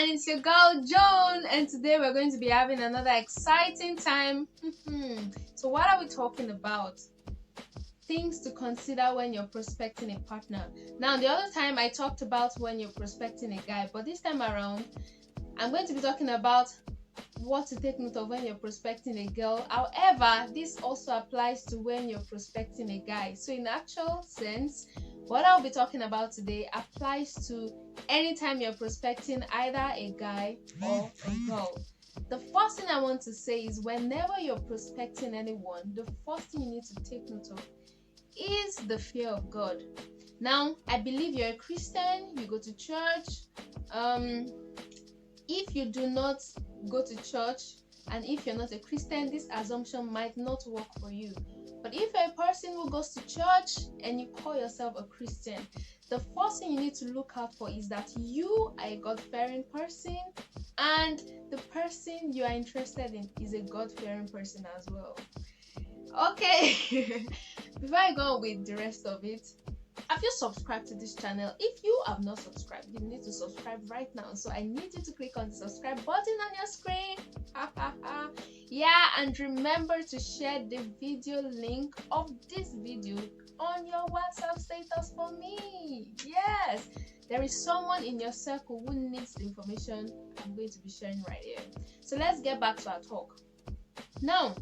everyone, it's your girl Joan, and today we're going to be having another exciting time. So what are we talking about? Things to consider when you're prospecting a partner. Now, the other time I talked about when you're prospecting a guy, but this time around I'm going to be talking about what to take note of when you're prospecting a girl. However, this also applies to when you're prospecting a guy. So in actual sense, what I'll be talking about today applies to anytime you're prospecting either a guy or a girl. The first thing I want to say is whenever you're prospecting anyone, the first thing you need to take note of is the fear of God. Now, I believe you're a Christian, you go to church. If you do not go to church and if you're not a Christian, this assumption might not work for you. But if you're a person who goes to church and you call yourself a Christian, the first thing you need to look out for is that you are a God-fearing person and the person you are interested in is a God-fearing person as well. Okay, before I go on with the rest of it, have you subscribed to this channel? If you have not subscribed, you need to subscribe right now. So I need you to click on the subscribe button on your screen. Yeah, and remember to share the video link of this video on your WhatsApp status for me. Yes, there is someone in your circle who needs the information I'm going to be sharing right here. So let's get back to our talk. Now,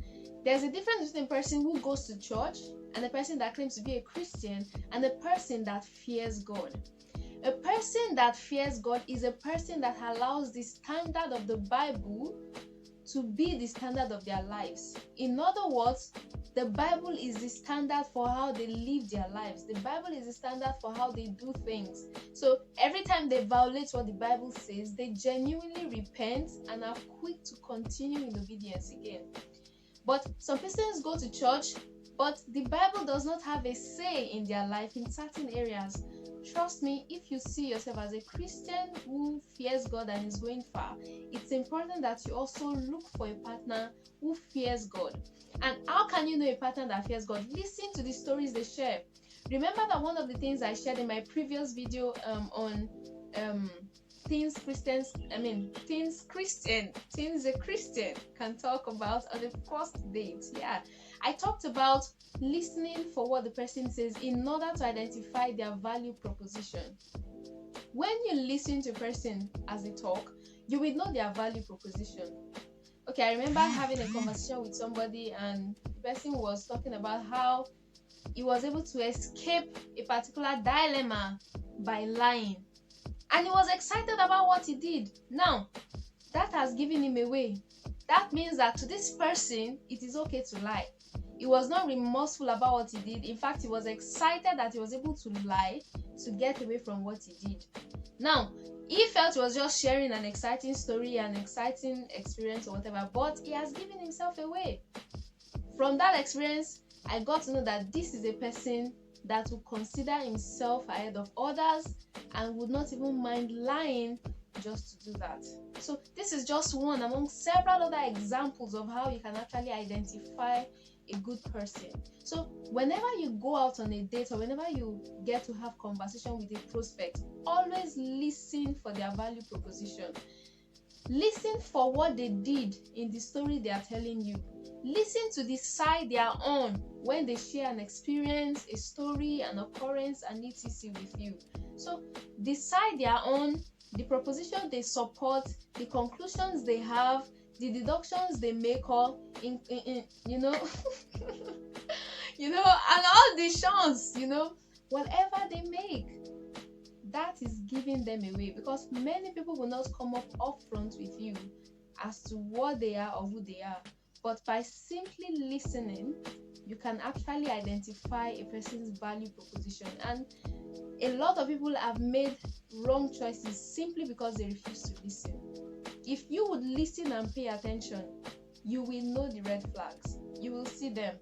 there's a difference between a person who goes to church and a person that claims to be a Christian and a person that fears God. A person that fears God is a person that allows the standard of the Bible to be the standard of their lives. In other words, the Bible is the standard for how they live their lives. The Bible is the standard for how they do things. So every time they violate what the Bible says, they genuinely repent and are quick to continue in obedience again. But some Christians go to church, but the Bible does not have a say in their life in certain areas. Trust me, if you see yourself as a Christian who fears God and is going far, it's important that you also look for a partner who fears God. And how can you know a partner that fears God? Listen to the stories they share. Remember that one of the things I shared in my previous video on things a Christian can talk about on the first date. Yeah, I talked about listening for what the person says in order to identify their value proposition. When you listen to a person as they talk, you will know their value proposition. Okay, I remember having a conversation with somebody and the person was talking about how he was able to escape a particular dilemma by lying. And he was excited about what he did. Now, that has given him away. That means that to this person, it is okay to lie. He was not remorseful about what he did. In fact, he was excited that he was able to lie to get away from what he did. Now, he felt he was just sharing an exciting story, an exciting experience or whatever, but he has given himself away. From that experience, I got to know that this is a person that will consider himself ahead of others and would not even mind lying just to do that. So this is just one among several other examples of how you can actually identify a good person. So whenever you go out on a date or whenever you get to have conversation with a prospect, always listen for their value proposition. Listen for what they did in the story they are telling you. Listen to the side they are on when they share an experience, a story, an occurrence, and etc. with you. So the side they are on, the proposition they support, the conclusions they have, the deductions they make, or and all the chance, whatever they make, that is giving them away, because many people will not come up front with you as to what they are or who they are. But by simply listening, you can actually identify a person's value proposition. And a lot of people have made wrong choices simply because they refuse to listen. If you would listen and pay attention, you will know the red flags. You will see them.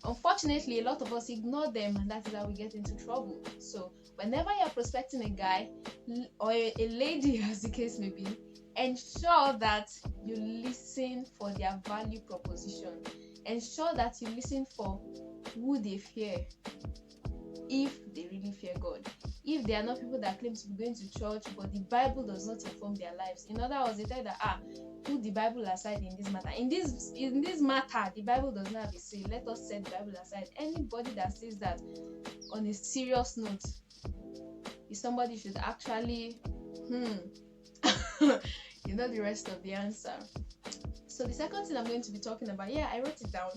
Unfortunately, a lot of us ignore them, and that is how we get into trouble. So whenever you're prospecting a guy or a lady, as the case may be, ensure that you listen for their value proposition. Ensure that you listen for who they fear, if they really fear God. if they are not people that claim to be going to church, but the Bible does not inform their lives. In other words, they tell you that put the Bible aside in this matter. In this matter, the Bible does not have a say. Let us set the Bible aside. Anybody that says that on a serious note is somebody should actually you know the rest of the answer. So the second thing I'm going to be talking about, I wrote it down,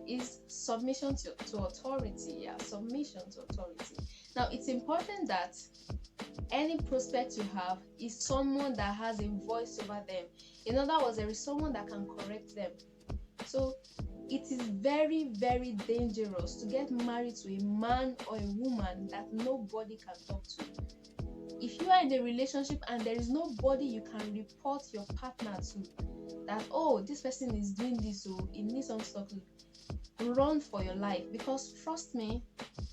is submission to authority. Submission to authority. Now, it's important that any prospect you have is someone that has a voice over them. In other words, there is someone that can correct them. So it is very, very dangerous to get married to a man or a woman that nobody can talk to. If you are in a relationship and there is nobody you can report your partner to, that this person is doing this, so it needs some stuff, run for your life. Because trust me,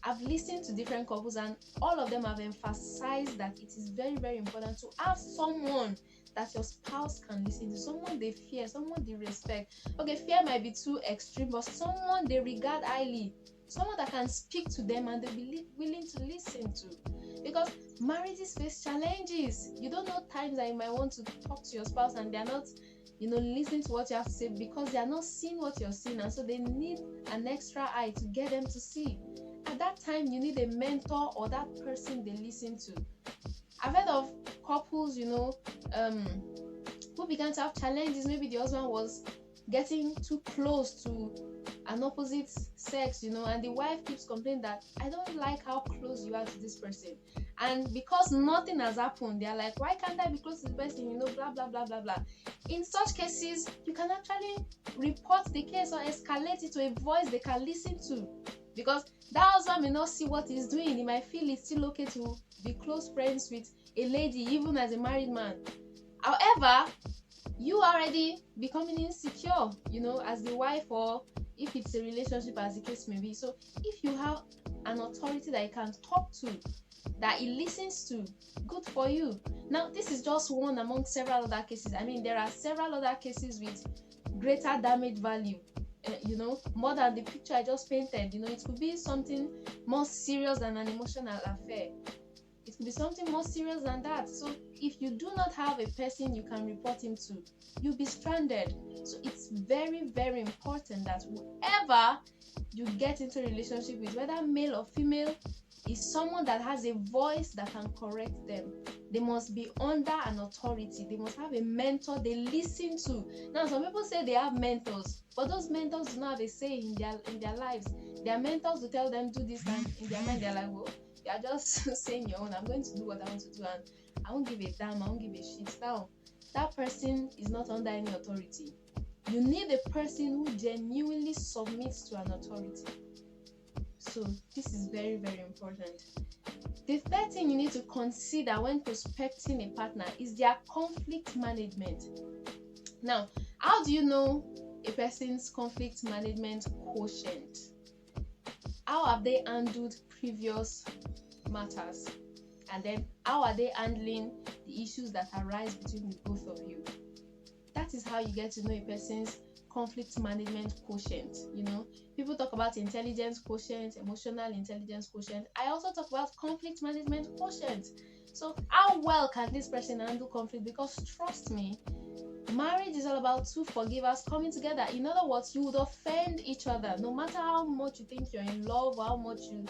I've listened to different couples and all of them have emphasized that it is very, very important to have someone that your spouse can listen to, someone they fear, someone they respect. Okay, fear might be too extreme, but someone they regard highly, someone that can speak to them and they'll be willing to listen to. Because marriages face challenges. You don't know times that you might want to talk to your spouse and they're not listening to what you have to say, because they are not seeing what you're seeing, and so they need an extra eye to get them to see. At that time, you need a mentor or that person they listen to. I've heard of couples, who began to have challenges. Maybe the husband was getting too close to an opposite sex, and the wife keeps complaining that I don't like how close you are to this person. And because nothing has happened, they're like, why can't I be close to the person? Blah, blah, blah, blah, blah. In such cases, you can actually report the case or escalate it to a voice they can listen to. Because that husband may not see what he's doing. He might feel it's still okay to be close friends with a lady, even as a married man. However, you already becoming insecure, as the wife, or if it's a relationship, as the case may be. So if you have an authority that you can talk to, that he listens to, good for you. Now, this is just one among several other cases. I mean, there are several other cases with greater damage value, more than the picture I just painted. It could be something more serious than an emotional affair. It could be something more serious than that. So if you do not have a person you can report him to, you'll be stranded. So it's very, very important that whoever you get into a relationship with, whether male or female, is someone that has a voice that can correct them. They must be under an authority. They must have a mentor they listen to. Now, some people say they have mentors, but those mentors do not have a say in their lives. Their mentors will tell them do this, and in their mind they're like, well, you are just saying your own. I'm going to do what I want to do, and I won't give a damn. I won't give a shit. Now, that person is not under any authority. You need a person who genuinely submits to an authority. So this is very, very important. The third thing you need to consider when prospecting a partner is their conflict management. Now, how do you know a person's conflict management quotient? How have they handled previous matters? And then how are they handling the issues that arise between the both of you? That is how you get to know a person's conflict management quotient. People talk about intelligence quotient, emotional intelligence quotient. I also talk about conflict management quotient. So how well can this person handle conflict? Because trust me, marriage is all about two forgivers coming together. In other words, you would offend each other, no matter how much you think you're in love, or how much you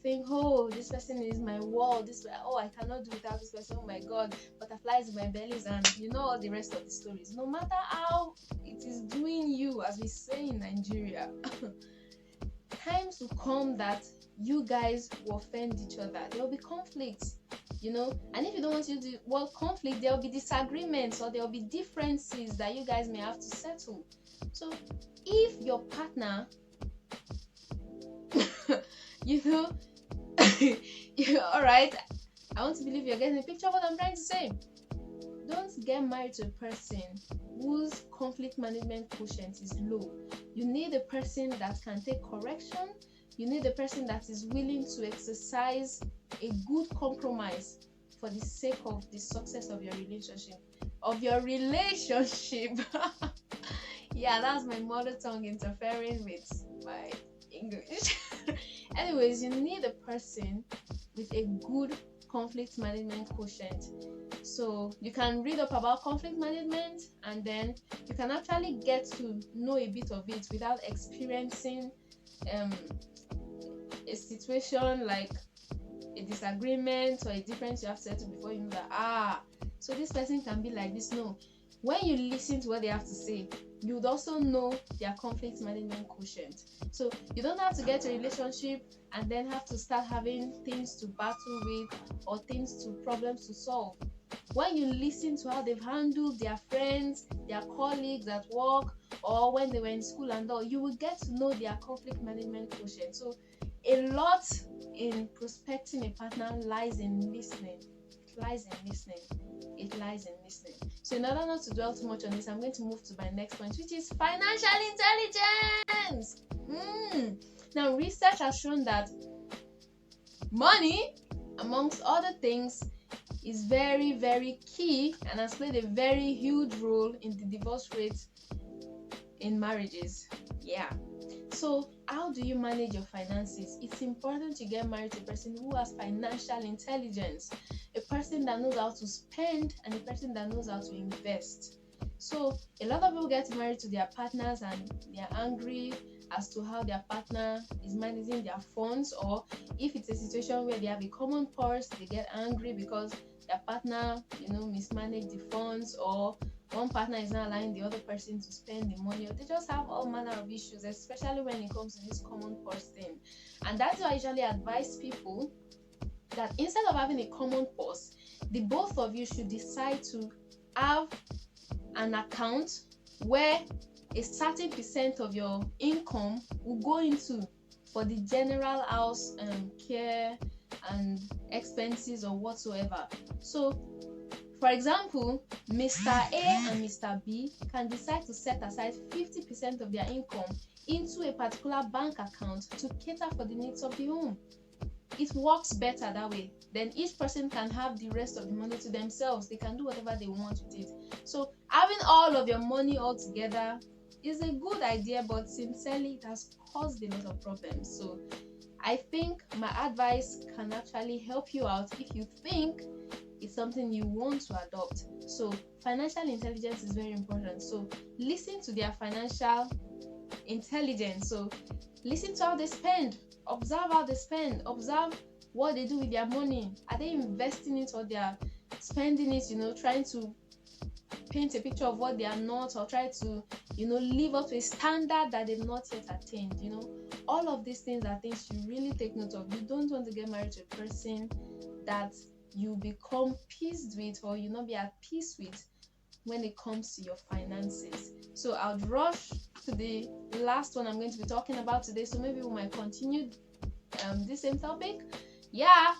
think, this person is my world, I cannot do without this person, oh my god, butterflies in my bellies, and all the rest of the stories. No matter how it is doing you, as we say in Nigeria, times will come that you guys will offend each other. There will be conflicts, and if you don't want to use the word conflict, there will be disagreements, or there will be differences that you guys may have to settle. So if your partner all right, I want to believe you're getting a picture of what I'm trying to say. Don't get married to a person whose conflict management quotient is low. You need a person that can take correction. You need a person that is willing to exercise a good compromise for the sake of the success of your relationship. Yeah, that's my mother tongue interfering with my English. Anyways, you need a person with a good conflict management quotient. So you can read up about conflict management, and then you can actually get to know a bit of it without experiencing a situation like a disagreement or a difference you have settled before you know that so this person can be like this. No, when you listen to what they have to say, you would also know their conflict management quotient. So you don't have to get a relationship and then have to start having things to battle with or problems to solve. When you listen to how they've handled their friends, their colleagues at work, or when they were in school and all, you will get to know their conflict management quotient. So a lot in prospecting a partner lies in listening. It lies in listening. So in order not to dwell too much on this, I'm going to move to my next point, which is financial intelligence. Now, research has shown that money, amongst other things, is very, very key and has played a very huge role in the divorce rate in marriages. Yeah. So how do you manage your finances? It's important to get married to a person who has financial intelligence, a person that knows how to spend and a person that knows how to invest. So a lot of people get married to their partners and they're angry as to how their partner is managing their funds, or if it's a situation where they have a common purse, they get angry because their partner, mismanaged the funds, or one partner is not allowing the other person to spend the money, or they just have all manner of issues, especially when it comes to this common purse thing. And that's why I usually advise people that instead of having a common purse, the both of you should decide to have an account where a certain percent of your income will go into for the general house care and expenses or whatsoever. So for example, Mr. A and Mr. B can decide to set aside 50% of their income into a particular bank account to cater for the needs of the home. It works better that way. Then each person can have the rest of the money to themselves. They can do whatever they want with it. So having all of your money all together is a good idea, but sincerely, it has caused a lot of problems. So I think my advice can actually help you out if you think it's something you want to adopt. So financial intelligence is very important. So listen to their financial intelligence. So listen to how they spend. Observe how they spend. Observe what they do with their money. Are they investing it or they are spending it, trying to paint a picture of what they are not, or try to, live up to a standard that they've not yet attained. All of these things are things you really take note of. You don't want to get married to a person that you become peace with, or you not be at peace with when it comes to your finances. So I'll rush to the last one I'm going to be talking about today. So maybe we might continue this same topic. Yeah.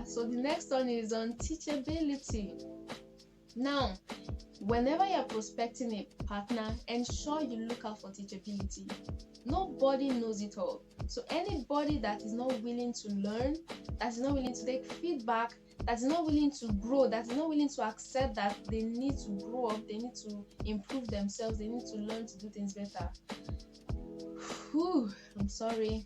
So the next one is on teachability. Now, whenever you're prospecting a partner, ensure you look out for teachability. Nobody knows it all. So anybody that is not willing to learn, that is not willing to take feedback, that is not willing to grow, that is not willing to accept that they need to grow up, they need to improve themselves, they need to learn to do things better. I'm sorry.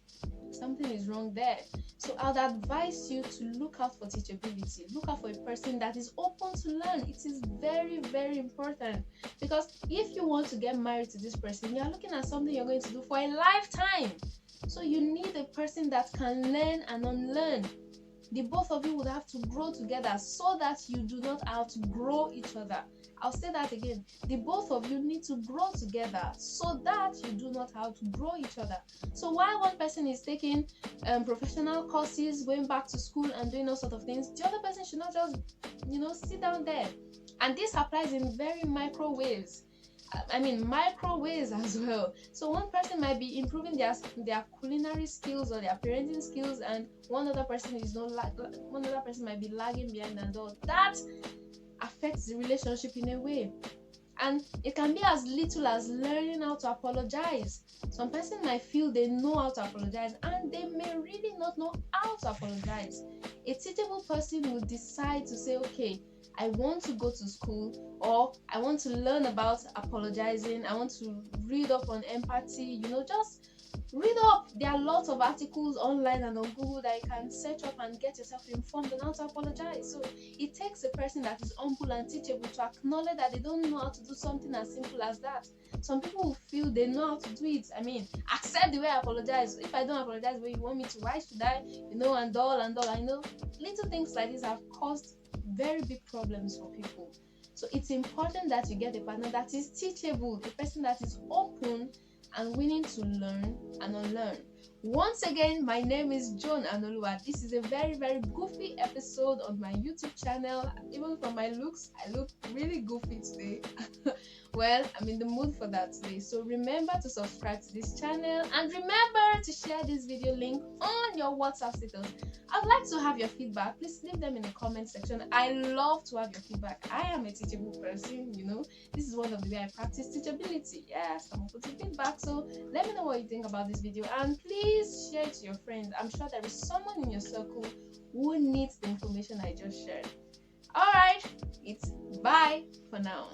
Something is wrong there. So I'd advise you to look out for teachability. Look out for a person that is open to learn. It is very, very important, because if you want to get married to this person, you're looking at something you're going to do for a lifetime. So you need a person that can learn and unlearn. The both of you would have to grow together so that you do not outgrow each other. I'll say that again. The both of you need to grow together so that you do not outgrow each other. So while one person is taking professional courses, going back to school and doing all sorts of things, the other person should not just, sit down there. And this applies in very microwaves as well. So one person might be improving their culinary skills or their parenting skills, and one other person might be lagging behind, and all that affects the relationship in a way. And it can be as little as learning how to apologize. Some person might feel they know how to apologize, and they may really not know how to apologize. A teachable person will decide to say, okay, I want to go to school, or I want to learn about apologizing. I want to read up on empathy, just Read up. There are lots of articles online and on Google that you can search up and get yourself informed on how to apologize. So it takes a person that is humble and teachable to acknowledge that they don't know how to do something as simple as that. Some people will feel they know how to do it. I mean, accept the way I apologize. If I don't apologize, where you want me to, why should I? And all. I know little things like this have caused very big problems for people. So it's important that you get a partner that is teachable, a person that is open and willing to learn and unlearn. Once again, my name is Joan Anuoluwa. This is a very, very goofy episode on my YouTube channel. Even from my looks, I look really goofy today. Well, I'm in the mood for that today. So remember to subscribe to this channel and remember to share this video link on your WhatsApp status. I'd like to have your feedback. Please leave them in the comment section. I love to have your feedback. I am a teachable person, This is one of the way I practice teachability. Yes, I'm open to feedback. So let me know what you think about this video and please share it to your friends. I'm sure there is someone in your circle who needs the information I just shared. Alright, it's bye for now.